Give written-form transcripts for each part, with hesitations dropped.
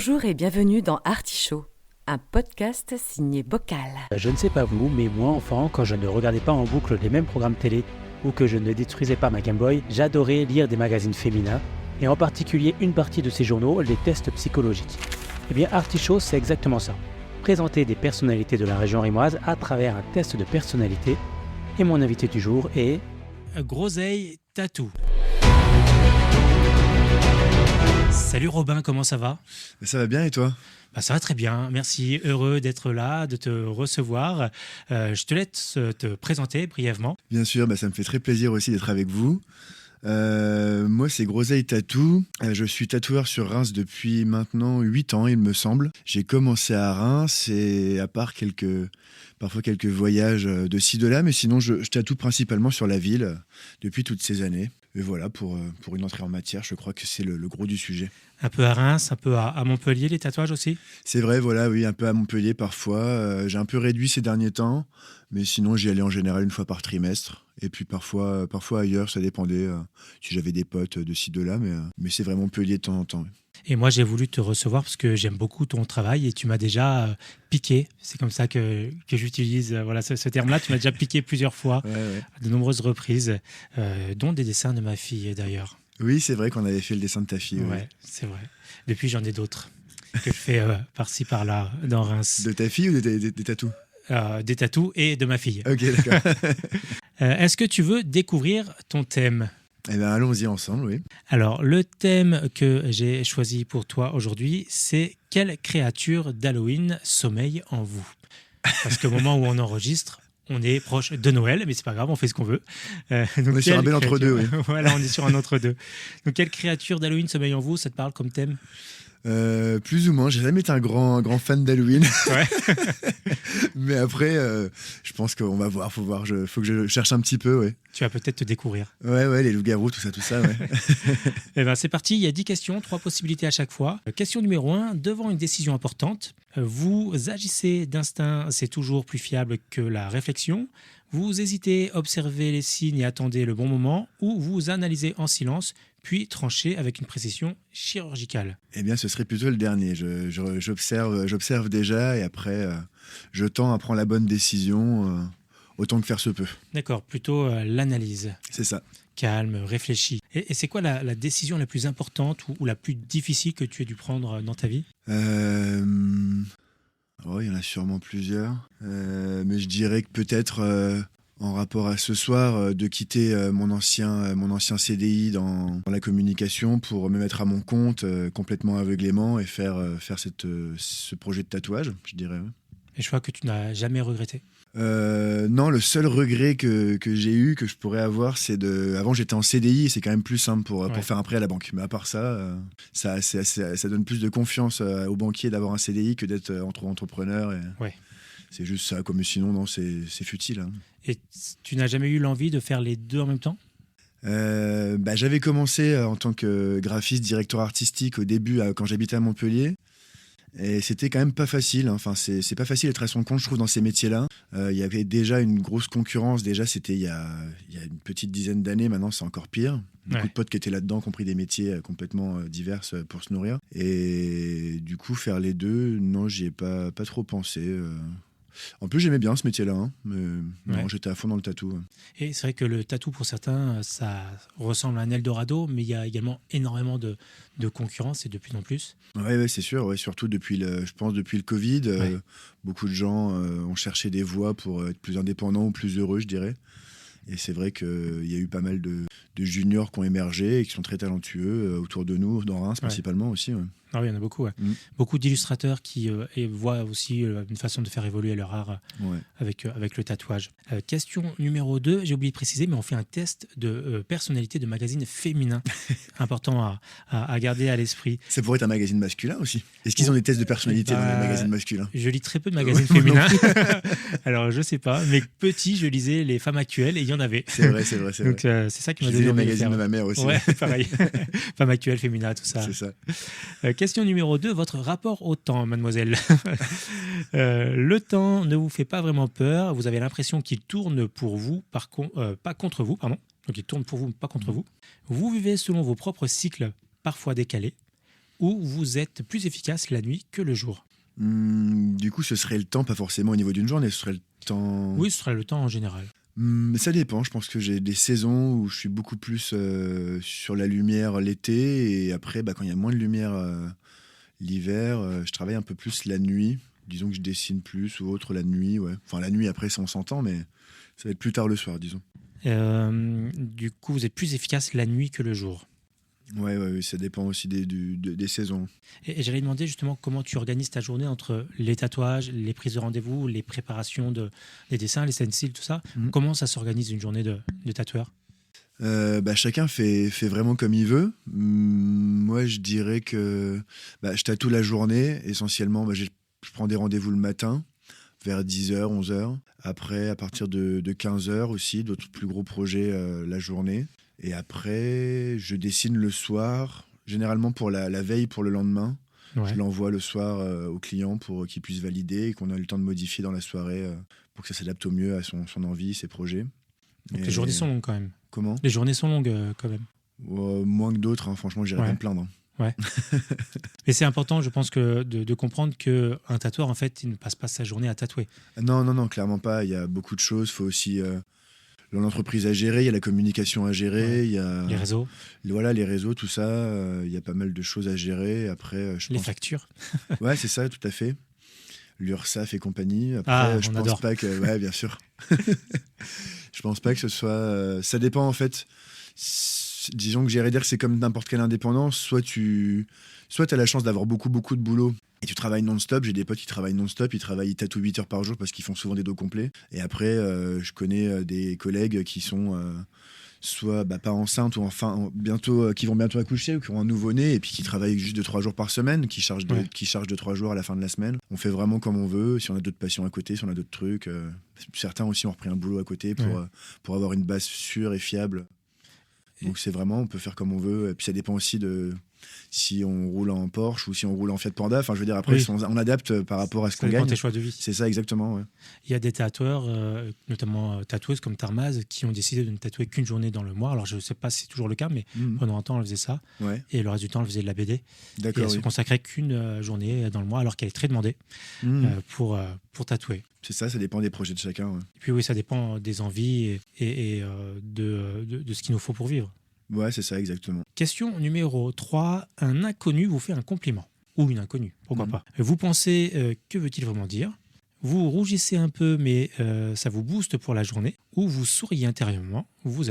Bonjour et bienvenue dans Artichaut, un podcast signé Bocal. Je ne sais pas vous, mais moi enfant, quand je ne regardais pas en boucle les mêmes programmes télé ou que je ne détruisais pas ma Game Boy, j'adorais lire des magazines féminins, et en particulier une partie de ces journaux, les tests psychologiques. Eh bien Artichaut, c'est exactement ça. Présenter des personnalités de la région rimoise à travers un test de personnalité. Et mon invité du jour est... Groseille Tatou. Salut Robin, comment ça va ? Ça va bien et toi ? Ça va très bien, merci, heureux d'être là, de te recevoir. Je te laisse te présenter brièvement. Bien sûr, ça me fait très plaisir aussi d'être avec vous. Moi, c'est Groseille Tatou. Je suis tatoueur sur Reims depuis maintenant 8 ans, il me semble. J'ai commencé à Reims et à part parfois quelques voyages de ci, de là, mais sinon, je tatoue principalement sur la ville depuis toutes ces années. Et voilà, pour une entrée en matière, je crois que c'est le gros du sujet. Un peu à Reims, un peu à Montpellier, les tatouages aussi ? C'est vrai, voilà, oui, un peu à Montpellier parfois. J'ai un peu réduit ces derniers temps, mais sinon j'y allais en général une fois par trimestre. Et puis parfois ailleurs, ça dépendait si j'avais des potes de ci, de là, mais c'est vraiment Montpellier de temps en temps. Oui. Et moi, j'ai voulu te recevoir parce que j'aime beaucoup ton travail et tu m'as déjà piqué. C'est comme ça que j'utilise ce terme-là. Tu m'as déjà piqué plusieurs fois, ouais. à de nombreuses reprises, dont des dessins de ma fille d'ailleurs. Oui, c'est vrai qu'on avait fait le dessin de ta fille. Ouais, c'est vrai. Depuis, j'en ai d'autres que je fais par-ci, par-là, dans Reims. De ta fille ou des tatous ? Des tatous et de ma fille. Ok, d'accord. Est-ce que tu veux découvrir ton thème ? Eh bien, allons-y ensemble, oui. Alors, le thème que j'ai choisi pour toi aujourd'hui, c'est « Quelle créature d'Halloween sommeille en vous ?» Parce qu'au moment où on enregistre, on est proche de Noël, mais c'est pas grave, on fait ce qu'on veut. Donc on est sur un bel entre-deux, oui. Voilà, on est sur un entre-deux. Donc, quelle créature d'Halloween sommeille en vous ? Ça te parle comme thème ? Plus ou moins, j'ai jamais été un grand fan d'Halloween. Ouais. Mais après, je pense qu'on va voir, faut que je cherche un petit peu, ouais. Tu vas peut-être te découvrir. Ouais, les loups-garous, tout ça, ouais. Eh ben, c'est parti, il y a 10 questions, 3 possibilités à chaque fois. Question numéro 1, devant une décision importante, vous agissez d'instinct, c'est toujours plus fiable que la réflexion. Vous hésitez, observez les signes et attendez le bon moment, ou vous analysez en silence, puis tranchez avec une précision chirurgicale. Eh bien, ce serait plutôt le dernier. J'observe déjà et après, je tends à prendre la bonne décision autant que faire se peut. D'accord, plutôt l'analyse. C'est ça. Calme, réfléchi. Et c'est quoi la décision la plus importante ou la plus difficile que tu aies dû prendre dans ta vie ? Il y en a sûrement plusieurs. Mais je dirais que peut-être... en rapport à ce soir, de quitter mon ancien CDI dans la communication pour me mettre à mon compte complètement aveuglément et faire ce projet de tatouage, je dirais. Ouais. Et je crois que tu n'as jamais regretté. Non, le seul regret que j'ai eu, que je pourrais avoir, c'est avant j'étais en CDI et c'est quand même plus simple pour faire un prêt à la banque. Mais à part ça, ça donne plus de confiance aux banquiers d'avoir un CDI que d'être entrepreneur. Et... Ouais. C'est juste ça, comme sinon, non, c'est futile. Hein. Et tu n'as jamais eu l'envie de faire les deux en même temps ? J'avais commencé en tant que graphiste, directeur artistique au début, quand j'habitais à Montpellier. Et c'était quand même pas facile. Hein. Enfin, c'est pas facile d'être à son compte, je trouve, dans ces métiers-là. Il y avait déjà une grosse concurrence. Déjà, c'était il y a une petite dizaine d'années. Maintenant, c'est encore pire. Beaucoup de potes qui étaient là-dedans, qui ont pris des métiers complètement divers pour se nourrir. Et du coup, faire les deux, non, j'y ai pas trop pensé. En plus, j'aimais bien ce métier-là, hein, mais non, j'étais à fond dans le tatou. Ouais. Et c'est vrai que le tatou, pour certains, ça ressemble à un Eldorado, mais il y a également énormément de concurrence et de plus en plus. Oui, c'est sûr. Ouais, surtout depuis le Covid, beaucoup de gens ont cherché des voies pour être plus indépendants ou plus heureux, je dirais. Et c'est vrai qu'il y a eu pas mal de juniors qui ont émergé et qui sont très talentueux autour de nous, dans Reims principalement aussi. Ouais. Ah oui, il y en a beaucoup. Ouais. Beaucoup d'illustrateurs qui voient aussi une façon de faire évoluer leur art avec le tatouage. Question numéro 2, j'ai oublié de préciser, mais on fait un test de personnalité de magazine féminin. Important à garder à l'esprit. Ça pourrait être un magazine masculin aussi. Est-ce qu'ils ont des tests de personnalité dans les magazines masculins ? Je lis très peu de magazines féminins. Alors, je ne sais pas. Mais petit, je lisais les femmes actuelles et il y en avait. C'est vrai. Donc, c'est ça qui m'a donné le envie de magazine faire. de ma mère aussi. Ouais, pareil. Femmes actuelles, féminin, tout ça. C'est ça. Question numéro 2, votre rapport au temps, mademoiselle. Le temps ne vous fait pas vraiment peur. Vous avez l'impression qu'il tourne pour vous, pas contre vous, pardon. Donc il tourne pour vous, pas contre vous. Vous vivez selon vos propres cycles, parfois décalés. ou vous êtes plus efficace la nuit que le jour? Du coup, ce serait le temps, pas forcément au niveau d'une journée, ce serait le temps. Oui, ce sera le temps en général. Ça dépend. Je pense que j'ai des saisons où je suis beaucoup plus sur la lumière l'été, et après, quand il y a moins de lumière l'hiver, je travaille un peu plus la nuit. Disons que je dessine plus ou autre la nuit, ouais. Enfin, la nuit, après, ça on s'entend, mais ça va être plus tard le soir, disons. Du coup, vous êtes plus efficace la nuit que le jour. Ouais, ça dépend aussi des saisons. Et j'allais demander justement comment tu organises ta journée entre les tatouages, les prises de rendez-vous, les préparations des dessins, les stencils, tout ça. Comment ça s'organise une journée de tatoueur? Chacun fait vraiment comme il veut. Moi, je dirais que je tatoue la journée. Essentiellement, je prends des rendez-vous le matin, vers 10h, 11h. Après, à partir de 15h aussi, d'autres plus gros projets la journée. Et après, je dessine le soir, généralement pour la veille pour le lendemain. Ouais. Je l'envoie le soir au client pour qu'il puisse valider et qu'on ait le temps de modifier dans la soirée pour que ça s'adapte au mieux à son envie, ses projets. Donc les journées sont longues quand même. Comment ? Les journées sont longues quand même. Moins que d'autres, franchement, j'irais pas me plaindre. Ouais. Mais c'est important, je pense, de comprendre qu'un tatoueur, en fait, il ne passe pas sa journée à tatouer. Non, clairement pas. Il y a beaucoup de choses. Il faut aussi l'entreprise à gérer, il y a la communication à gérer, il y a les réseaux. Voilà, les réseaux, tout ça. Il y a pas mal de choses à gérer. Après, les factures. Ouais, c'est ça, tout à fait. L'URSSAF et compagnie. Après, je pense pas que. Ouais, bien sûr. Je pense pas que ce soit. Ça dépend en fait. Disons que j'irais dire que c'est comme n'importe quelle indépendance. Soit tu as la chance d'avoir beaucoup de boulot et tu travailles non-stop. J'ai des potes qui travaillent non-stop. Ils tatouent 8 heures par jour parce qu'ils font souvent des dos complets. Et après, je connais des collègues qui sont soit pas enceintes ou bientôt, qui vont bientôt accoucher ou qui ont un nouveau-né et puis qui travaillent juste 2-3 jours par semaine, qui chargent 2-3 jours à la fin de la semaine. On fait vraiment comme on veut. Si on a d'autres passions à côté, si on a d'autres trucs. Certains aussi ont repris un boulot à côté pour avoir une base sûre et fiable. Donc c'est vraiment, on peut faire comme on veut. Et puis ça dépend aussi de si on roule en Porsche ou si on roule en Fiat Panda. Enfin, je veux dire, après, on adapte par rapport à ce qu'on gagne. Tes choix de vie. C'est ça, exactement. Ouais. Il y a des tatoueurs, notamment tatoueuses comme Tarmaz, qui ont décidé de ne tatouer qu'une journée dans le mois. Alors, je ne sais pas si c'est toujours le cas, mais pendant un temps, elle faisait ça. Ouais. Et le reste du temps, elle faisait de la BD. D'accord. Et elle se consacrait qu'une journée dans le mois, alors qu'elle est très demandée pour tatouer. C'est ça dépend des projets de chacun. Ouais. Et puis oui, ça dépend des envies et de ce qu'il nous faut pour vivre. Ouais, c'est ça, exactement. Question numéro 3. Un inconnu vous fait un compliment. Ou une inconnue, pourquoi pas. Vous pensez, que veut-il vraiment dire ? Vous rougissez un peu, mais ça vous booste pour la journée. Ou vous souriez intérieurement, vous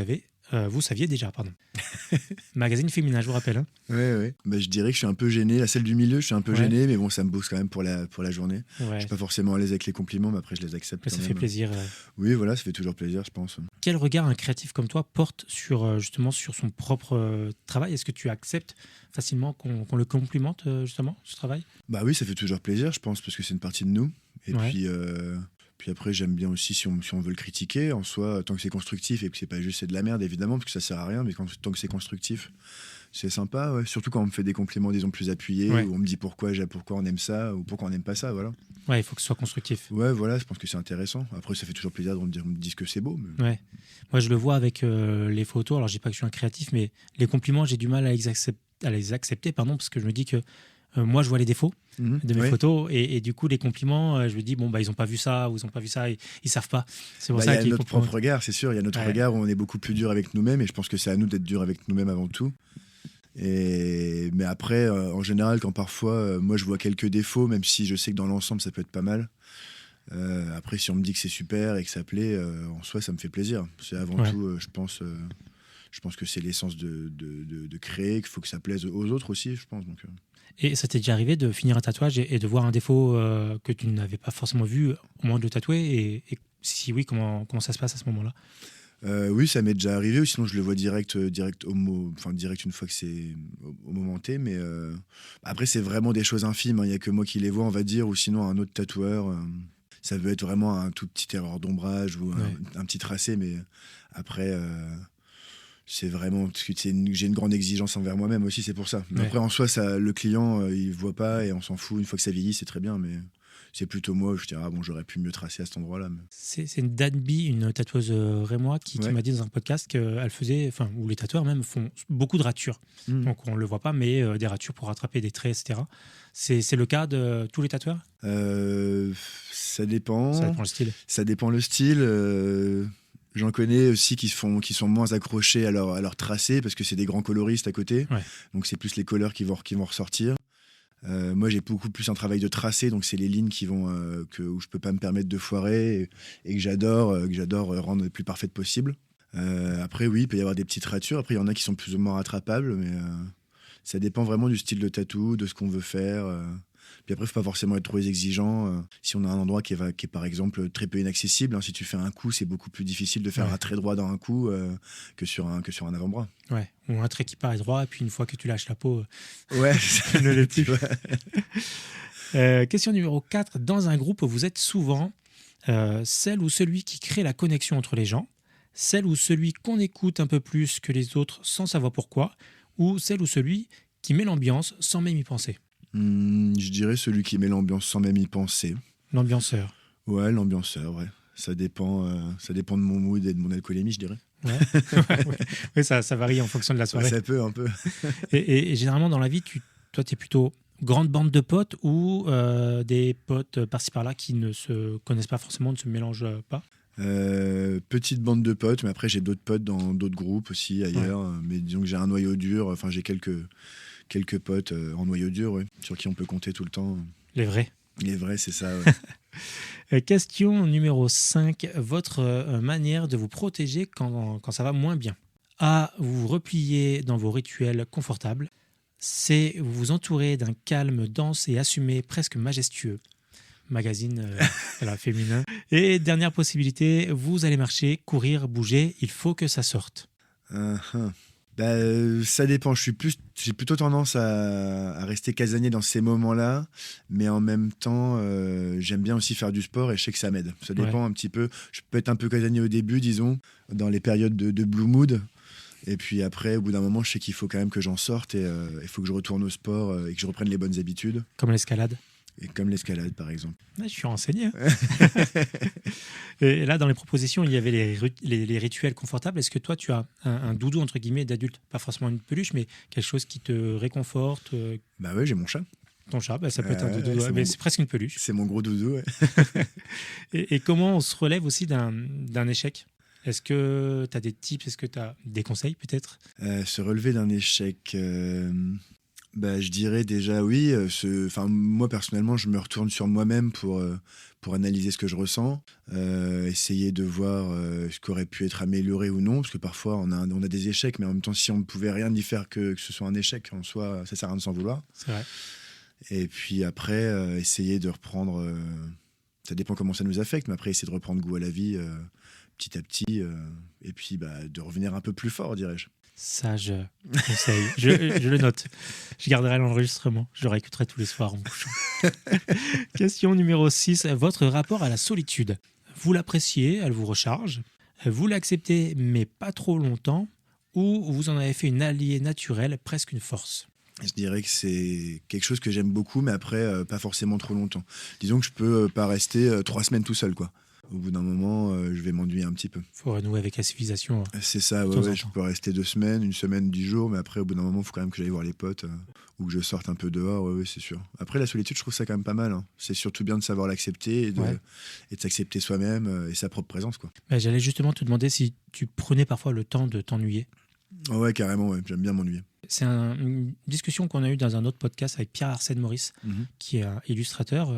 saviez déjà, pardon. Magazine féminin, je vous rappelle. Hein. Ouais. Je dirais que je suis un peu gêné. La celle du milieu, je suis un peu gêné, mais bon, ça me booste quand même pour la journée. Ouais. Je suis pas forcément à l'aise avec les compliments, mais après, je les accepte. Mais ça fait plaisir. Oui, voilà, ça fait toujours plaisir, je pense. Quel regard un créatif comme toi porte justement sur son propre travail ? Est-ce que tu acceptes facilement qu'on le complimente, justement, ce travail ? Oui, ça fait toujours plaisir, je pense, parce que c'est une partie de nous. Et puis après, j'aime bien aussi si on veut le critiquer, en soi, tant que c'est constructif et que c'est pas juste c'est de la merde, évidemment, parce que ça sert à rien, mais tant que c'est constructif, c'est sympa, ouais. Surtout quand on me fait des compliments, disons, plus appuyés, où on me dit pourquoi on aime ça, ou pourquoi on n'aime pas ça, voilà. Ouais, il faut que ce soit constructif. Ouais, voilà, je pense que c'est intéressant. Après, ça fait toujours plaisir de me dire que c'est beau. Mais... Ouais. Moi, je le vois avec les photos, alors je dis pas que je suis un créatif, mais les compliments, j'ai du mal à les accepter, parce que je me dis que moi, je vois les défauts de mes photos et du coup, les compliments, je me dis, ils n'ont pas vu ça ou ils n'ont pas vu ça, ils savent pas. C'est pour ça qu'il y a notre propre regard, c'est sûr. Il y a notre regard où on est beaucoup plus dur avec nous-mêmes et je pense que c'est à nous d'être dur avec nous-mêmes avant tout. Mais après, en général, quand parfois, moi, je vois quelques défauts, même si je sais que dans l'ensemble, ça peut être pas mal. Après, si on me dit que c'est super et que ça plaît, en soi, ça me fait plaisir. C'est avant tout, je pense que c'est l'essence de créer, qu'il faut que ça plaise aux autres aussi, je pense. Donc, Et ça t'est déjà arrivé de finir un tatouage et de voir un défaut que tu n'avais pas forcément vu au moment de le tatouer et si oui, comment ça se passe à ce moment-là ? Oui, ça m'est déjà arrivé, ou sinon je le vois direct une fois que c'est au moment T, mais après c'est vraiment des choses infimes, il n'y a que moi qui les vois, on va dire, ou sinon un autre tatoueur, ça peut être vraiment un tout petit erreur d'ombrage ou un petit tracé, mais après c'est vraiment parce que j'ai une grande exigence envers moi-même aussi, c'est pour ça. Mais après en soi, le client il voit pas et on s'en fout, une fois que ça vieillit c'est très bien, mais c'est plutôt moi où je dirais, j'aurais pu mieux tracer à cet endroit-là. Mais... C'est une Danby, une tatoueuse rémois, qui m'a dit dans un podcast qu'elle faisait, où les tatoueurs même font beaucoup de ratures. Donc on ne le voit pas, mais des ratures pour rattraper des traits, etc. C'est le cas de tous les tatoueurs ? Ça dépend. Ça dépend le style. Ça dépend le style. J'en connais aussi qui sont moins accrochés à leur tracé parce que c'est des grands coloristes à côté. Ouais. Donc c'est plus les couleurs qui vont ressortir. Moi j'ai beaucoup plus un travail de tracé, donc c'est les lignes où je peux pas me permettre de foirer et que j'adore rendre le plus parfaite possible. Après oui, il peut y avoir des petites ratures. Après il y en a qui sont plus ou moins rattrapables, mais ça dépend vraiment du style de tatou, de ce qu'on veut faire. Puis après, il ne faut pas forcément être trop exigeant. Si on a un endroit qui est par exemple très peu inaccessible, si tu fais un coup, c'est beaucoup plus difficile de faire un trait droit dans un coup que sur un avant-bras. Ouais, ou un trait qui paraît droit, et puis une fois que tu lâches la peau, ouais, ça ne l'est plus. Question numéro 4. Dans un groupe, vous êtes souvent celle ou celui qui crée la connexion entre les gens, celle ou celui qu'on écoute un peu plus que les autres sans savoir pourquoi, ou celle ou celui qui met l'ambiance sans même y penser. Je dirais celui qui met l'ambiance sans même y penser. L'ambianceur. Ouais, l'ambianceur, ouais. Ça dépend de mon mood et de mon alcoolémie, je dirais. Ouais, ça varie en fonction de la soirée. Ouais, ça peut, un peu. et généralement, dans la vie, toi, tu es plutôt grande bande de potes ou des potes par-ci par-là qui ne se connaissent pas forcément, ne se mélangent pas? Petite bande de potes, mais après, j'ai d'autres potes dans d'autres groupes aussi, ailleurs. Ouais. Mais disons que j'ai un noyau dur, j'ai quelques potes en noyau dur, ouais, sur qui on peut compter tout le temps. Les vrais. Les vrais, c'est ça, ouais. Question numéro 5. Votre manière de vous protéger quand ça va moins bien. A. Vous vous repliez dans vos rituels confortables. C. Vous vous entourez d'un calme dense et assumé, presque majestueux. Magazine féminin. Et dernière possibilité, vous allez marcher, courir, bouger. Il faut que ça sorte. Ça dépend. J'ai plutôt tendance à rester casanier dans ces moments-là, mais en même temps, j'aime bien aussi faire du sport et je sais que ça m'aide. Ça dépend un petit peu. Je peux être un peu casanier au début, disons, dans les périodes de blue mood. Et puis après, au bout d'un moment, je sais qu'il faut quand même que j'en sorte et il faut que je retourne au sport et que je reprenne les bonnes habitudes. Comme l'escalade. Et comme l'escalade, par exemple. Je suis renseigné. Et là, dans les propositions, il y avait les rituels confortables. Est-ce que toi, tu as un doudou, entre guillemets, d'adulte? Pas forcément une peluche, mais quelque chose qui te réconforte? Bah oui, j'ai mon chat. Ton chat, ça peut être un doudou, mais c'est presque une peluche. C'est mon gros doudou, ouais. et comment on se relève aussi d'un échec? Est-ce que tu as des tips? Est-ce que tu as des conseils, peut-être? Se relever d'un échec... je dirais déjà oui. Moi, personnellement, je me retourne sur moi-même pour analyser ce que je ressens, essayer de voir ce qui aurait pu être amélioré ou non, parce que parfois, on a des échecs, mais en même temps, si on ne pouvait rien y faire que ce soit un échec, en soi, ça ne sert à rien de s'en vouloir. C'est vrai. Et puis après, essayer de reprendre... ça dépend comment ça nous affecte, mais après, essayer de reprendre goût à la vie petit à petit, et puis de revenir un peu plus fort, dirais-je. Sage conseil. Je le note. Je garderai l'enregistrement. Je le réécouterai tous les soirs en me couchant. Question numéro 6. Votre rapport à la solitude. Vous l'appréciez, elle vous recharge. Vous l'acceptez, mais pas trop longtemps. Ou vous en avez fait une alliée naturelle, presque une force. Je dirais que c'est quelque chose que j'aime beaucoup, mais après, pas forcément trop longtemps. Disons que je peux pas rester 3 semaines tout seul, quoi. Au bout d'un moment, je vais m'ennuyer un petit peu. Il faut renouer avec la civilisation. C'est ça, je peux rester 2 semaines, 1 semaine, 10 jours, mais après, au bout d'un moment, il faut quand même que j'aille voir les potes ou que je sorte un peu dehors, ouais, c'est sûr. Après, la solitude, je trouve ça quand même pas mal. Hein. C'est surtout bien de savoir l'accepter et de s'accepter soi-même et sa propre présence, quoi. J'allais justement te demander si tu prenais parfois le temps de t'ennuyer. Ouais, carrément, ouais. J'aime bien m'ennuyer. C'est une discussion qu'on a eue dans un autre podcast avec Pierre-Arsène Maurice, qui est un illustrateur,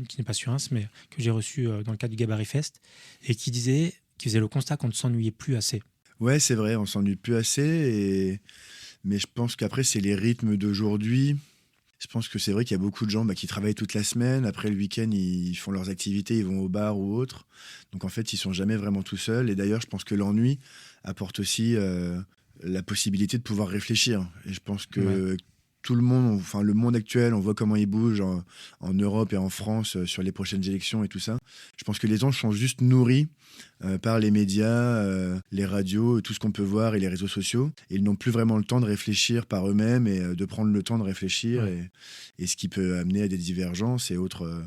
qui n'est pas sur Ins, mais que j'ai reçu dans le cadre du Gabarit Fest, et qui faisait le constat qu'on ne s'ennuyait plus assez. Ouais, c'est vrai, on s'ennuie plus assez, mais je pense qu'après, c'est les rythmes d'aujourd'hui. Je pense que c'est vrai qu'il y a beaucoup de gens qui travaillent toute la semaine. Après, le week-end, ils font leurs activités, ils vont au bar ou autre. Donc, en fait, ils sont jamais vraiment tout seuls. Et d'ailleurs, je pense que l'ennui apporte aussi... la possibilité de pouvoir réfléchir. Et je pense que tout le monde, le monde actuel, on voit comment il bouge en Europe et en France sur les prochaines élections et tout ça. Je pense que les gens sont juste nourris par les médias, les radios, tout ce qu'on peut voir et les réseaux sociaux. Et ils n'ont plus vraiment le temps de réfléchir par eux-mêmes et de prendre le temps de réfléchir et ce qui peut amener à des divergences et autres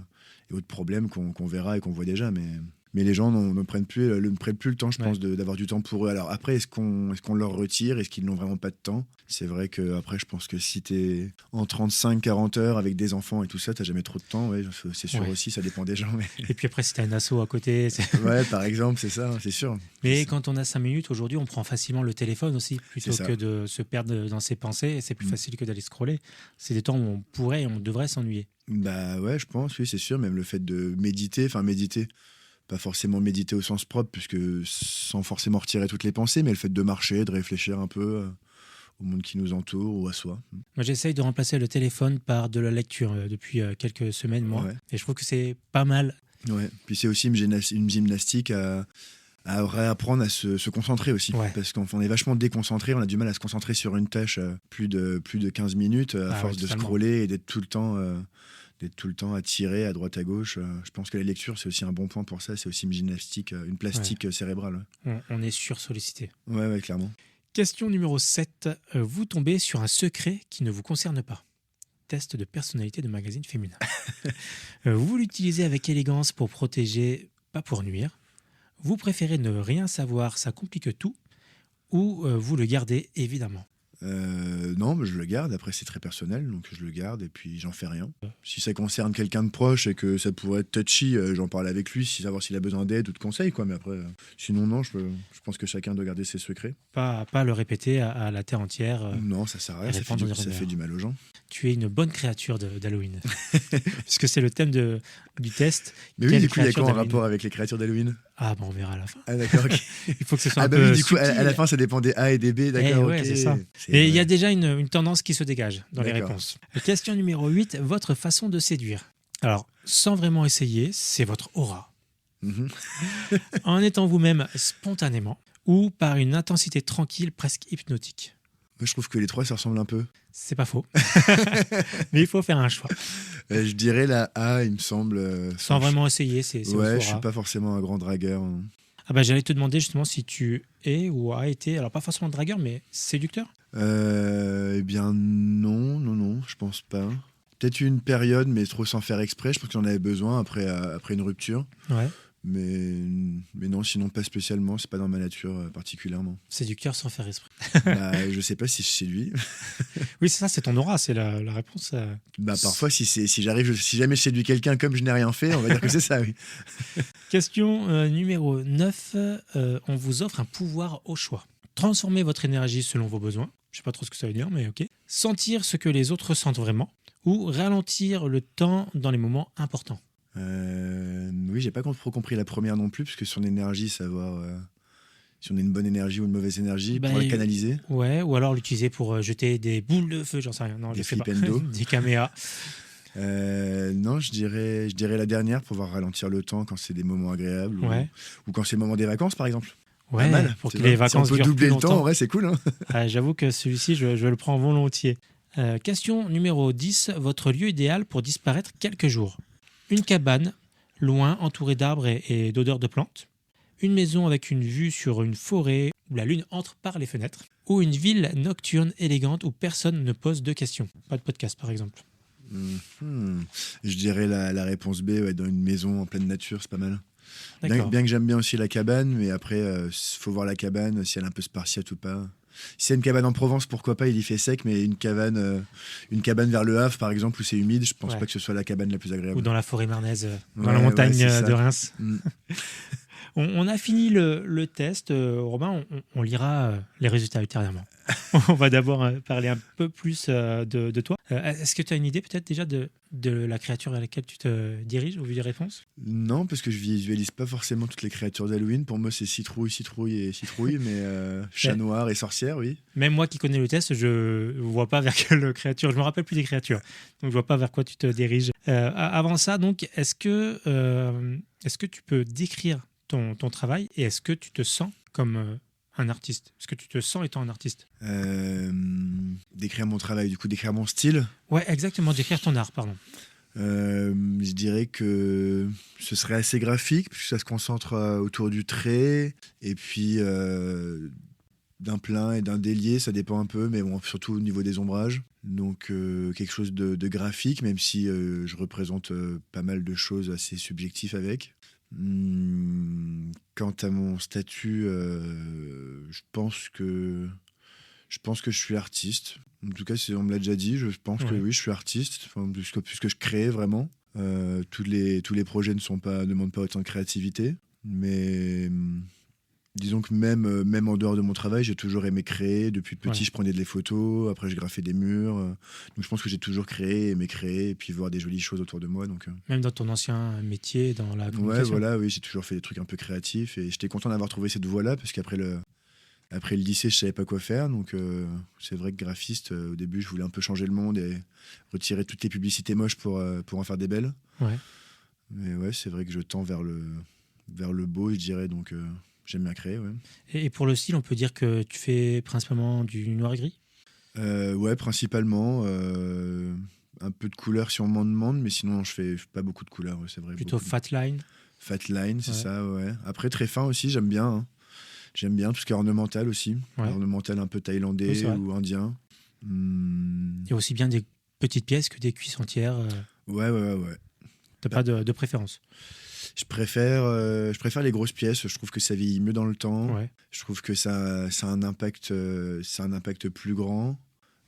et autres problèmes qu'on verra et qu'on voit déjà. Mais les gens ne prennent plus le temps, je pense, d'avoir du temps pour eux. Alors après, est-ce qu'on leur retire? Est-ce qu'ils n'ont vraiment pas de temps? C'est vrai qu'après, je pense que si t'es en 35-40 heures avec des enfants et tout ça, t'as jamais trop de temps. Ouais, c'est sûr aussi, ça dépend des gens. Mais... Et puis après, si t'as un asso à côté... Ouais, par exemple, c'est ça, c'est sûr. Mais quand on a 5 minutes, aujourd'hui, on prend facilement le téléphone aussi, plutôt que de se perdre dans ses pensées. Et c'est plus facile que d'aller scroller. C'est des temps où on pourrait et on devrait s'ennuyer. Bah ouais, je pense, oui, c'est sûr. Même le fait de méditer, pas forcément méditer au sens propre, puisque sans forcément retirer toutes les pensées, mais le fait de marcher, de réfléchir un peu au monde qui nous entoure ou à soi. Moi, j'essaye de remplacer le téléphone par de la lecture depuis quelques semaines, moi. Ouais. Et je trouve que c'est pas mal. Ouais. Puis c'est aussi une gymnastique à réapprendre à se concentrer aussi. Ouais. Parce qu'on est vachement déconcentré, on a du mal à se concentrer sur une tâche plus de 15 minutes à force de scroller et d'être tout le temps attiré à droite à gauche. Je pense que la lecture, c'est aussi un bon point pour ça. C'est aussi une gymnastique, une plastique cérébrale. On est sursollicité. Ouais, clairement. Question numéro 7. Vous tombez sur un secret qui ne vous concerne pas. Test de personnalité de magazine féminin. Vous l'utilisez avec élégance pour protéger, pas pour nuire. Vous préférez ne rien savoir, ça complique tout. Ou vous le gardez, évidemment. Non, mais je le garde. Après, c'est très personnel, donc je le garde et puis j'en fais rien. Si ça concerne quelqu'un de proche et que ça pourrait être touchy, j'en parle avec lui, savoir s'il a besoin d'aide ou de conseils, quoi. Mais après, sinon, non, je pense que chacun doit garder ses secrets. Pas le répéter à la terre entière. Non, ça sert à rien, ça fait du mal aux gens. Tu es une bonne créature d'Halloween. Puisque c'est le thème du test. Mais oui, du coup, il y a quoi en rapport avec les créatures d'Halloween? Ah, on verra à la fin. Ah, d'accord, ok. Il faut que ce soit un peu oui, du coup, à la fin, ça dépend des A et des B, d'accord, ouais, ok. C'est ça. Et il y a déjà une tendance qui se dégage dans les réponses. Question numéro 8, votre façon de séduire. Alors, sans vraiment essayer, c'est votre aura. En étant vous-même spontanément ou par une intensité tranquille, presque hypnotique. Moi, je trouve que les trois, ça ressemble un peu. C'est pas faux. Mais il faut faire un choix. Je dirais la A, il me semble. Sans vraiment essayer, c'est ouais, je suis pas forcément un grand dragueur. Ah bah, j'allais te demander justement si tu es ou as été, alors pas forcément dragueur, mais séducteur. Eh bien non, je pense pas. Peut-être une période, mais trop sans faire exprès. Je pense que j'en avais besoin après une rupture. Ouais. Mais non, sinon pas spécialement, c'est pas dans ma nature particulièrement. Séducteur sans faire exprès. Je sais pas si je séduis. Oui, c'est ça, c'est ton aura, c'est la réponse. Parfois, si jamais je séduis quelqu'un comme je n'ai rien fait, on va dire que c'est ça, oui. Question numéro 9. On vous offre un pouvoir au choix. Transformer votre énergie selon vos besoins. Je sais pas trop ce que ça veut dire, mais ok. Sentir ce que les autres ressentent vraiment. Ou ralentir le temps dans les moments importants. Oui, j'ai pas trop compris la première non plus, parce que son énergie, savoir si on a une bonne énergie ou une mauvaise énergie, pour la canaliser. Ouais, ou alors l'utiliser pour jeter des boules de feu, j'en sais rien. Non, des flipendo. Des caméas. Non, je dirais la dernière, pour pouvoir ralentir le temps quand c'est des moments agréables ou quand c'est le moment des vacances, par exemple. Ouais, pas mal, pour que les vacances durent plus longtemps. Si on peut doubler le temps, ouais, c'est cool. Hein. J'avoue que celui-ci, je le prends volontiers. Question numéro 10. Votre lieu idéal pour disparaître quelques jours. Une cabane, loin, entourée d'arbres et d'odeurs de plantes. Une maison avec une vue sur une forêt où la lune entre par les fenêtres. Ou une ville nocturne élégante où personne ne pose de questions. Pas de podcast, par exemple. Je dirais la réponse B, dans une maison en pleine nature, c'est pas mal. Bien que j'aime bien aussi la cabane, mais après, faut voir la cabane, si elle est un peu spartiate ou pas. Si c'est une cabane en Provence, pourquoi pas, il y fait sec, mais une cabane vers le Havre, par exemple, où c'est humide, je pense pas que ce soit la cabane la plus agréable. Ou dans la forêt marnaise, dans la montagne de Reims. On a fini le test. Robin, on lira les résultats ultérieurement. On va d'abord parler un peu plus de toi. Est-ce que tu as une idée peut-être déjà de la créature à laquelle tu te diriges au vu des réponses? Non, parce que je visualise pas forcément toutes les créatures d'Halloween. Pour moi, c'est citrouille, mais chat noir et sorcière, oui. Même moi qui connais le test, je vois pas vers quelle créature. Je me rappelle plus des créatures, donc je vois pas vers quoi tu te diriges. Avant ça, donc, est-ce que tu peux décrire ton travail et est-ce que tu te sens comme un artiste? Est-ce que tu te sens étant un artiste? Décrire mon travail, du coup, décrire mon style. Ouais, exactement, décrire ton art, pardon. Je dirais que ce serait assez graphique, puisque ça se concentre autour du trait, et puis d'un plein et d'un délié, ça dépend un peu, mais bon, surtout au niveau des ombrages. Donc quelque chose de graphique, même si je représente pas mal de choses assez subjectives avec. Quant à mon statut, je pense que je suis artiste. En tout cas, on me l'a déjà dit, je pense que oui, je suis artiste, enfin, puisque je crée vraiment. Tous les projets ne demandent pas autant de créativité, mais disons que même en dehors de mon travail, j'ai toujours aimé créer. Depuis petit, je prenais des photos, après je graffais des murs. Donc je pense que j'ai toujours aimé créer, et puis voir des jolies choses autour de moi. Donc, Même dans ton ancien métier, dans la communication. Ouais, voilà, oui, j'ai toujours fait des trucs un peu créatifs, et j'étais content d'avoir trouvé cette voie-là, parce qu'après le lycée, je savais pas quoi faire. Donc c'est vrai que graphiste, au début, je voulais un peu changer le monde et retirer toutes les publicités moches pour en faire des belles. Ouais. Mais ouais, c'est vrai que je tends vers le beau, je dirais. Donc j'aime bien créer, ouais. Et pour le style, on peut dire que tu fais principalement du noir et gris ? Ouais, principalement. Un peu de couleur si on m'en demande, mais sinon, je fais pas beaucoup de couleurs, c'est vrai. Plutôt beaucoup. fat line ? Fat line, c'est ça, ouais. Après, très fin aussi, j'aime bien. Hein. J'aime bien tout ce qui est ornemental aussi. Ouais. Ornemental un peu thaïlandais ou indien. Il y a aussi bien des petites pièces que des cuisses entières. Ouais. T'as pas de préférence ? Je préfère les grosses pièces. Je trouve que ça vieillit mieux dans le temps. Ouais. Je trouve que ça a un impact plus grand.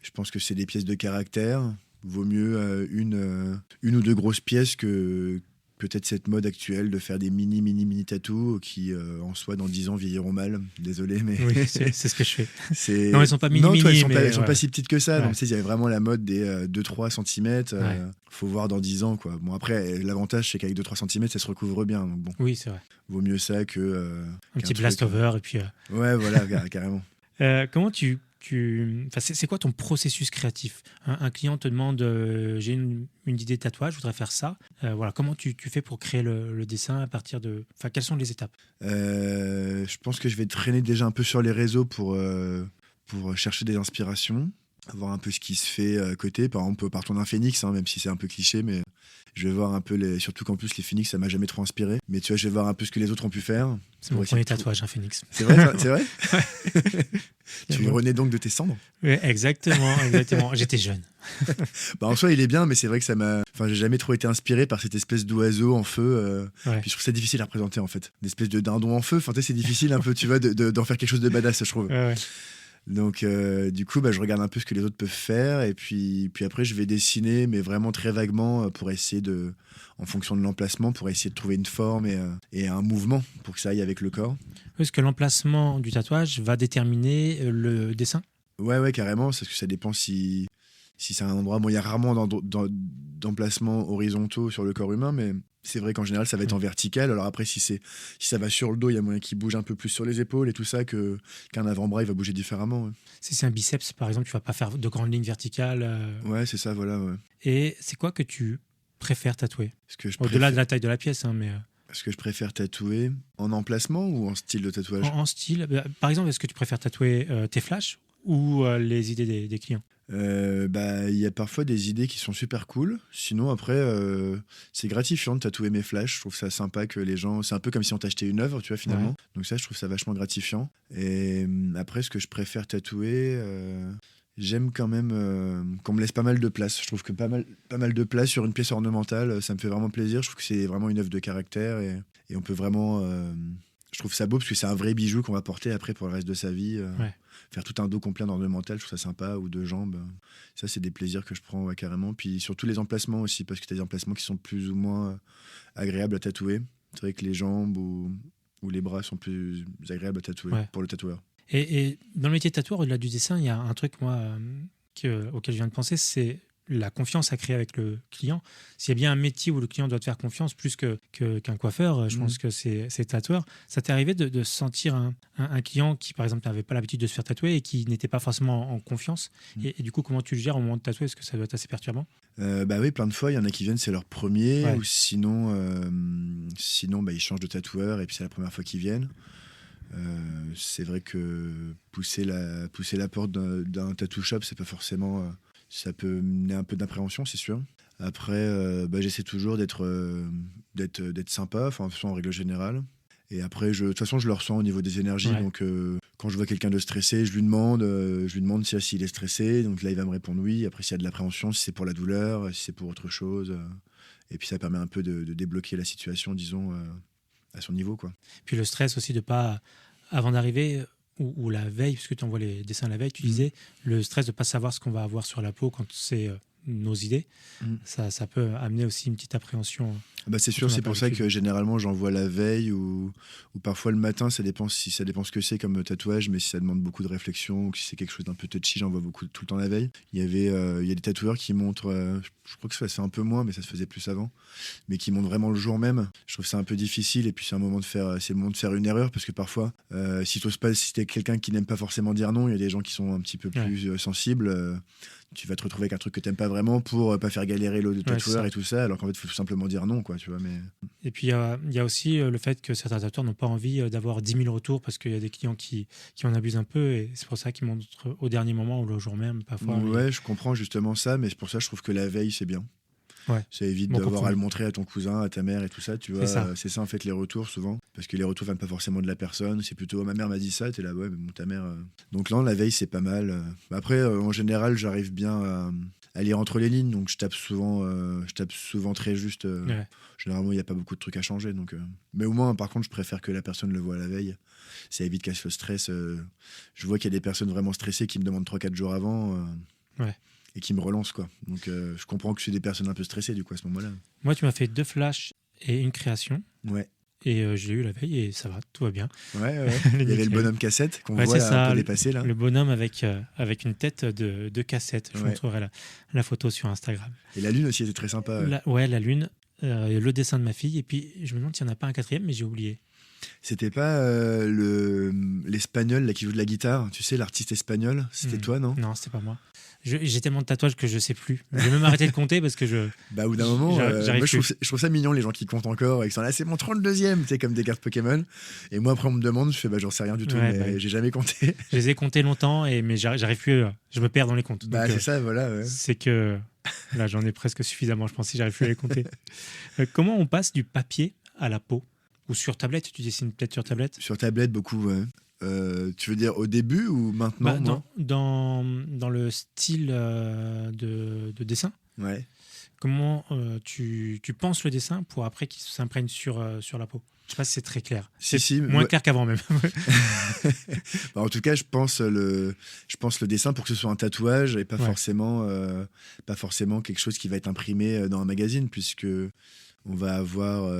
Je pense que c'est des pièces de caractère. Vaut mieux une ou deux grosses pièces que peut-être cette mode actuelle de faire des mini tatous qui, en soi, dans 10 ans, vieilliront mal. Désolé, mais... Oui, c'est ce que je fais. C'est... Non, elles sont pas mini, elles sont pas si petites que ça. Ouais. Donc, tu sais, il y avait vraiment la mode des 2-3 cm. Faut voir dans 10 ans, quoi. Bon, après, l'avantage, c'est qu'avec 2-3 cm, ça se recouvre bien. Donc, bon, Oui, c'est vrai. vaut mieux ça que... Un petit blast over et puis... Ouais, voilà, carrément. Comment enfin, c'est quoi ton processus créatif ? Un client te demande j'ai une idée de tatouage, je voudrais faire ça. Voilà, comment tu fais pour créer le dessin à partir de... Enfin, quelles sont les étapes ? Je pense que je vais traîner déjà un peu sur les réseaux pour chercher des inspirations, voir un peu ce qui se fait à côté. Par exemple, partons d'un phénix, hein, même si c'est un peu cliché, mais je vais voir un peu surtout qu'en plus les phénix, ça m'a jamais trop inspiré. Mais tu vois, je vais voir un peu ce que les autres ont pu faire. C'est mon premier tatouage, un phénix. C'est vrai, c'est vrai. Tu renais donc de tes cendres. Oui, exactement. J'étais jeune. En soi, il est bien, mais c'est vrai que j'ai jamais trop été inspiré par cette espèce d'oiseau en feu. Puis je trouve ça difficile à représenter, en fait. Une espèce de dindon en feu. Enfin, c'est difficile un peu, tu vois, d'en faire quelque chose de badass, je trouve. Ouais. Donc, du coup, je regarde un peu ce que les autres peuvent faire, et puis après, je vais dessiner, mais vraiment très vaguement, pour essayer en fonction de l'emplacement, pour essayer de trouver une forme et un mouvement pour que ça aille avec le corps. Est-ce que l'emplacement du tatouage va déterminer le dessin ? Ouais, carrément, parce que ça dépend si c'est un endroit... Bon, il y a rarement d'emplacements horizontaux sur le corps humain, mais c'est vrai qu'en général, ça va être en vertical. Alors après, si ça va sur le dos, il y a moyen qu'il bouge un peu plus sur les épaules et tout ça, qu'un avant-bras, il va bouger différemment. Ouais. Si c'est un biceps, par exemple, tu vas pas faire de grandes lignes verticales. Ouais, c'est ça, voilà. Ouais. Et c'est quoi que tu préfères tatouer ? Au-delà Au-delà de la taille de la pièce, hein, mais... Est-ce que je préfère tatouer en emplacement ou en style de tatouage ? En style. Par exemple, est-ce que tu préfères tatouer tes flashs ou les idées des clients ? Il y a parfois des idées qui sont super cool. Sinon, après, c'est gratifiant de tatouer mes flashs. Je trouve ça sympa que les gens... C'est un peu comme si on t'achetait une œuvre, tu vois, finalement. Ouais. Donc ça, je trouve ça vachement gratifiant. Et après, ce que je préfère tatouer... J'aime quand même qu'on me laisse pas mal de place. Je trouve que pas mal de place sur une pièce ornementale, ça me fait vraiment plaisir. Je trouve que c'est vraiment une œuvre de caractère et on peut vraiment... je trouve ça beau parce que c'est un vrai bijou qu'on va porter après pour le reste de sa vie. Faire tout un dos complet en ornemental, je trouve ça sympa, ou deux jambes. Ça, c'est des plaisirs que je prends carrément. Puis surtout les emplacements aussi, parce que tu as des emplacements qui sont plus ou moins agréables à tatouer. C'est vrai que les jambes ou les bras sont plus agréables à tatouer pour le tatoueur. Et dans le métier de tatoueur, au-delà du dessin, il y a un truc, moi, auquel je viens de penser, c'est la confiance à créer avec le client. S'il y a bien un métier où le client doit te faire confiance plus qu'un coiffeur, je pense que c'est tatoueur. Ça t'est arrivé de sentir un client qui, par exemple, n'avait pas l'habitude de se faire tatouer et qui n'était pas forcément en confiance et du coup, comment tu le gères au moment de tatouer ? Est-ce que ça doit être assez perturbant ? Oui, plein de fois, il y en a qui viennent, c'est leur premier, ou sinon ils changent de tatoueur et puis c'est la première fois qu'ils viennent. C'est vrai que pousser la porte d'un tattoo shop, c'est pas forcément... ça peut mener un peu d'appréhension, c'est sûr. Après, j'essaie toujours d'être sympa, en règle générale. Et après, de toute façon, je le ressens au niveau des énergies. Ouais. Donc, quand je vois quelqu'un de stressé, je lui demande s'il est stressé. Donc là, il va me répondre oui. Après, s'il y a de l'appréhension, si c'est pour la douleur, si c'est pour autre chose. Et puis, ça permet un peu de débloquer la situation, disons, à son niveau, quoi. Puis le stress aussi de pas, avant d'arriver, ou la veille, puisque tu envoies les dessins la veille, tu disais, le stress de ne pas savoir ce qu'on va avoir sur la peau quand c'est nos idées, ça peut amener aussi une petite appréhension. Bah c'est sûr, c'est pour ça que généralement j'envoie la veille ou parfois le matin, ça dépend ce que c'est comme tatouage, mais si ça demande beaucoup de réflexion ou si c'est quelque chose d'un peu touchy, j'envoie beaucoup tout le temps la veille. Il y a des tatoueurs qui montrent, je crois que ça se fait un peu moins, mais ça se faisait plus avant, mais qui montrent vraiment le jour même. Je trouve ça un peu difficile et puis c'est le moment de faire une erreur parce que parfois, si t'es quelqu'un qui n'aime pas forcément dire non, il y a des gens qui sont un petit peu plus sensibles. Tu vas te retrouver avec un truc que t'aimes pas vraiment pour pas faire galérer le tatoueur et tout ça, alors qu'en fait il faut tout simplement dire non, quoi, tu vois. Mais... Et puis il y a aussi le fait que certains tatoueurs n'ont pas envie d'avoir 10 000 retours parce qu'il y a des clients qui en abusent un peu et c'est pour ça qu'ils montrent au dernier moment ou le jour même parfois. Ouais, je comprends justement ça, mais c'est pour ça que je trouve que la veille c'est bien. Ouais. Ça évite d'avoir à le montrer à ton cousin, à ta mère et tout ça, tu vois. C'est ça en fait les retours souvent, parce que les retours viennent pas forcément de la personne, c'est plutôt ma mère m'a dit ça, t'es là ouais mais bon ta mère. Donc là la veille c'est pas mal. Après en général j'arrive bien à lire entre les lignes, donc je tape souvent très juste. Généralement il y a pas beaucoup de trucs à changer, donc. Mais au moins par contre je préfère que la personne le voit la veille. Ça évite qu'elle se stresse. Je vois qu'il y a des personnes vraiment stressées qui me demandent 3-4 jours avant. Et qui me relance, quoi. Donc je comprends que c'est des personnes un peu stressées du coup à ce moment-là. Moi tu m'as fait 2 flashs et une création. Ouais. Et je l'ai eu la veille et ça va, tout va bien. Ouais. Il y avait le bonhomme cassette qu'on voit là, un peu dépassé là. Le bonhomme avec une tête de cassette. Je vous montrerai la photo sur Instagram. Et la lune aussi était très sympa. La lune, le dessin de ma fille. Et puis je me demande s'il n'y en a pas un quatrième, mais j'ai oublié. C'était pas l'espagnol là qui joue de la guitare, tu sais, l'artiste espagnol, c'était toi, non? Non, c'était pas moi. J'ai tellement de tatouages que je sais plus. J'ai même arrêté de compter parce que au bout d'un moment, moi, je trouve ça mignon les gens qui comptent encore et qui sont là, c'est mon 32e, tu sais, comme des cartes Pokémon. Et moi, après, on me demande, je fais, j'en sais rien du tout, mais j'ai jamais compté. Je les ai comptés longtemps, mais j'arrive plus, je me perds dans les comptes. Donc, c'est ça, voilà. Ouais. C'est que là, j'en ai presque suffisamment, je pense, si j'arrive plus à les compter. Comment on passe du papier à la peau? Ou sur tablette? Tu dessines peut-être sur tablette? Sur tablette, beaucoup, ouais. Tu veux dire au début ou maintenant? Dans le style de dessin. Ouais. Comment tu penses le dessin pour après qu'il s'imprègne sur la peau? Je sais pas si c'est très clair. Si, moins clair qu'avant même. En tout cas, je pense le dessin pour que ce soit un tatouage et pas forcément quelque chose qui va être imprimé dans un magazine, puisque on va avoir.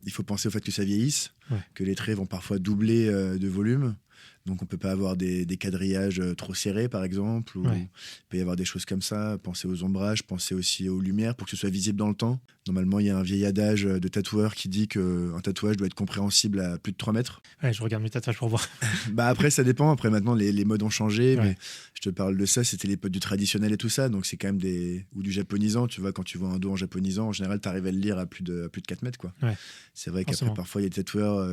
Il faut penser au fait que ça vieillisse, que les traits vont parfois doubler de volume. Donc on peut pas avoir des quadrillages trop serrés par exemple, ou il peut y avoir des choses comme ça. Pensez aux ombrages, pensez aussi aux lumières pour que ce soit visible dans le temps. Normalement il y a un vieil adage de tatoueur qui dit qu'un tatouage doit être compréhensible à plus de 3 mètres. Ouais, je regarde mes tatouages pour voir. Après ça dépend, après maintenant les modes ont changé, mais je te parle de ça, c'était l'époque du traditionnel et tout ça, donc c'est quand même ou du japonisant, tu vois, quand tu vois un dos en japonisant, en général t'arrives à le lire à plus de 4 mètres quoi. C'est vrai qu'après parfois il y a des tatoueurs,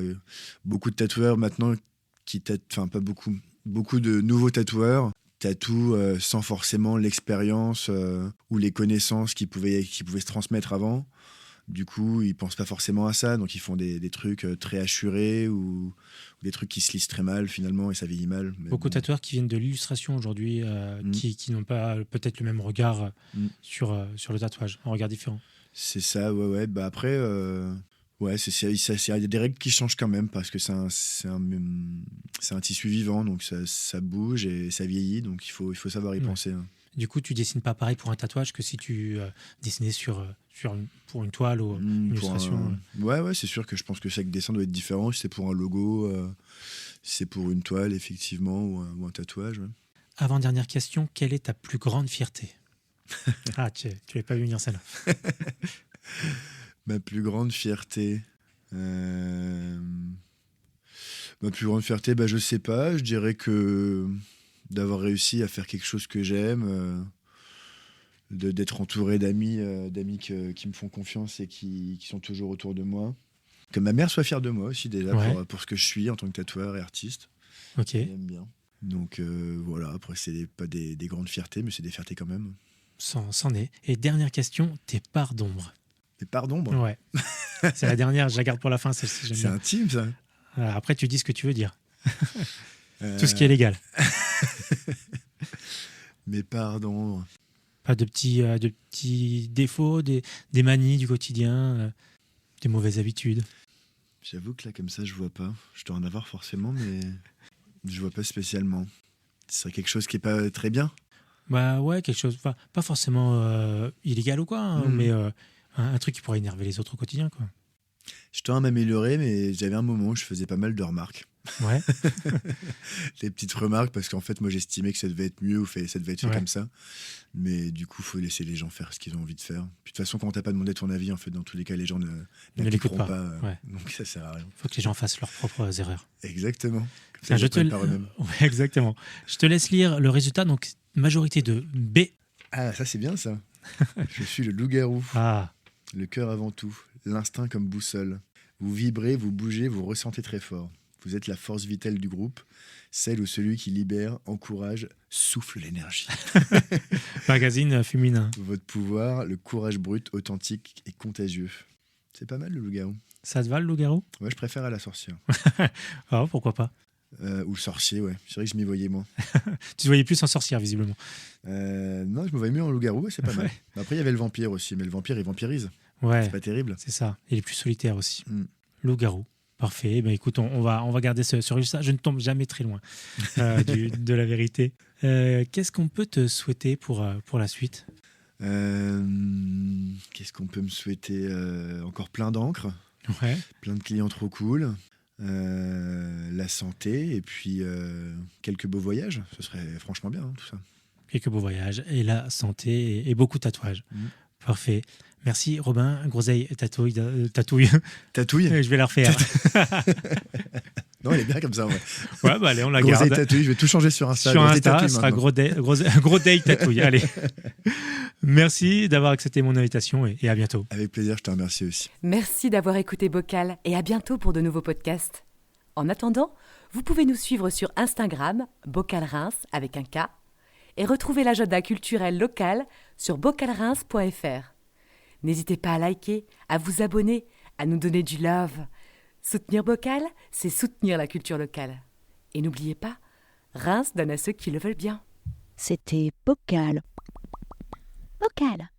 beaucoup de tatoueurs maintenant pas beaucoup de nouveaux tatoueurs tatouent sans forcément l'expérience ou les connaissances qui pouvaient se transmettre avant. Du coup, ils pensent pas forcément à ça, donc ils font des trucs très hachurés ou des trucs qui se lisent très mal finalement et ça vieillit mal. Mais beaucoup de tatoueurs qui viennent de l'illustration aujourd'hui, qui n'ont pas peut-être le même regard sur le tatouage, un regard différent. C'est ça, ouais. Après. Ouais, il y a des règles qui changent quand même parce que c'est un tissu vivant, donc ça bouge et ça vieillit, donc il faut savoir y penser. Hein. Du coup, tu dessines pas pareil pour un tatouage que si tu dessinais pour une toile ou une illustration. Ouais, c'est sûr que je pense que chaque dessin doit être différent. Si c'est pour un logo, si c'est pour une toile, effectivement, ou un tatouage. Ouais. Avant-dernière question, quelle est ta plus grande fierté? Ah, tu l'avais pas vu venir celle-là. Ma plus grande fierté. Je sais pas. Je dirais que d'avoir réussi à faire quelque chose que j'aime, d'être entouré d'amis qui me font confiance et qui sont toujours autour de moi. Que ma mère soit fière de moi aussi déjà pour ce que je suis en tant que tatoueur et artiste. Ok. Elle aime bien. Donc voilà. Après c'est pas des grandes fiertés, mais c'est des fiertés quand même. C'en est. Et dernière question, tes parts d'ombre. Des parts d'ombre? Ouais. C'est la dernière, je la garde pour la fin, celle-ci. J'aime C'est bien. intime, ça. Après, tu dis ce que tu veux dire. Tout ce qui est légal. Mais pardon. Pas de petits défauts, des manies du quotidien, des mauvaises habitudes. J'avoue que là, comme ça, je vois pas. Je dois en avoir forcément, mais je vois pas spécialement. Ce serait quelque chose qui est pas très bien. Bah ouais, quelque chose, pas forcément illégal ou quoi, hein, mais un truc qui pourrait énerver les autres au quotidien, quoi. Je tends à m'améliorer, mais j'avais un moment où je faisais pas mal de remarques. Ouais. Les petites remarques, parce qu'en fait, moi, j'estimais que ça devait être mieux ou ça devait être fait Ouais. comme ça. Mais du coup, il faut laisser les gens faire ce qu'ils ont envie de faire. Puis de toute façon, quand on t'a pas demandé ton avis, en fait, dans tous les cas, les gens Ne n'écouteront l'écoutent pas. pas. Ouais. Donc ça sert à rien. Faut que les gens fassent leurs propres erreurs. Exactement. Comme ça, Tiens, ils apprennent par eux-mêmes. Ouais, exactement. Je te laisse lire le résultat. Donc, majorité de B. Ah, ça, c'est bien, ça. Je suis le loup-garou. Ah, Le cœur avant tout. L'instinct comme boussole. Vous vibrez, vous bougez, vous ressentez très fort. Vous êtes la force vitale du groupe, celle ou celui qui libère, encourage, souffle l'énergie. magazine féminin. Votre pouvoir, le courage brut, authentique et contagieux. C'est pas mal le loup-garou. Ça te va le loup-garou? Ouais, je préfère à la sorcière. Ah, pourquoi pas? Ou le sorcier, ouais. C'est vrai que je m'y voyais moins. Tu te voyais plus en sorcière, visiblement. Non, je me voyais mieux en loup-garou, ouais, c'est pas mal. Ouais. Après, il y avait le vampire aussi, mais le vampire, il vampirise. Ouais, C'est pas terrible. c'est ça. Il est plus solitaire aussi. Mm. Loup-garou. Parfait. Ben, écoute, on va garder ce résultat. Je ne tombe jamais très loin de la vérité. Qu'est-ce qu'on peut te souhaiter pour la suite? Qu'est-ce qu'on peut me souhaiter? Encore plein d'encre, Ouais. plein de clients trop cool, la santé et puis quelques beaux voyages. Ce serait franchement bien, hein, tout ça. Quelques beaux voyages et la santé et beaucoup de tatouages. Mm. Parfait. Merci Robin. Groseille tatouille. Tatouille. Tatouille? Je vais la refaire. Non, elle est bien comme ça, ouais. Ouais, bah allez, on la Groseille garde. tatouille, je vais tout changer sur Insta. Sur Groseille Insta, tatouille ce sera maintenant. gros day tatouille. Allez. Merci d'avoir accepté mon invitation et à bientôt. Avec plaisir, je te remercie aussi. Merci d'avoir écouté Bocal et à bientôt pour de nouveaux podcasts. En attendant, vous pouvez nous suivre sur Instagram, Bocal Reims avec un K, et retrouver l'agenda culturel local sur bocalreims.fr. N'hésitez pas à liker, à vous abonner, à nous donner du love. Soutenir Bocal, c'est soutenir la culture locale. Et n'oubliez pas, Reims donne à ceux qui le veulent bien. C'était Bocal. Bocal.